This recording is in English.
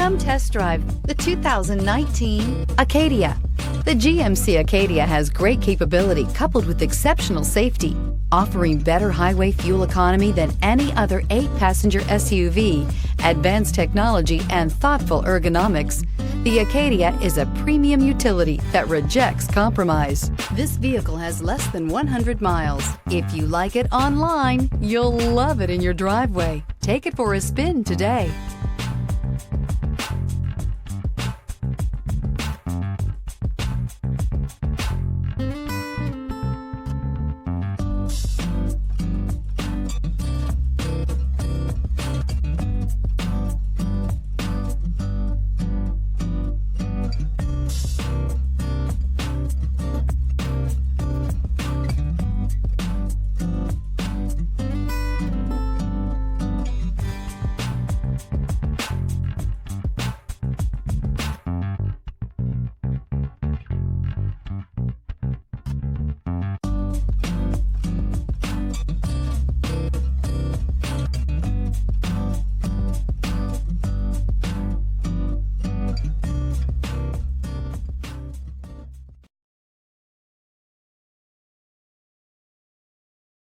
Come test drive the 2019 Acadia. The GMC Acadia has great capability coupled with exceptional safety, offering better highway fuel economy than any other 8-passenger SUV, advanced technology, and thoughtful ergonomics. The Acadia is a premium utility that rejects compromise. This vehicle has less than 100 miles. If you like it online, you'll love it in your driveway. Take it for a spin today.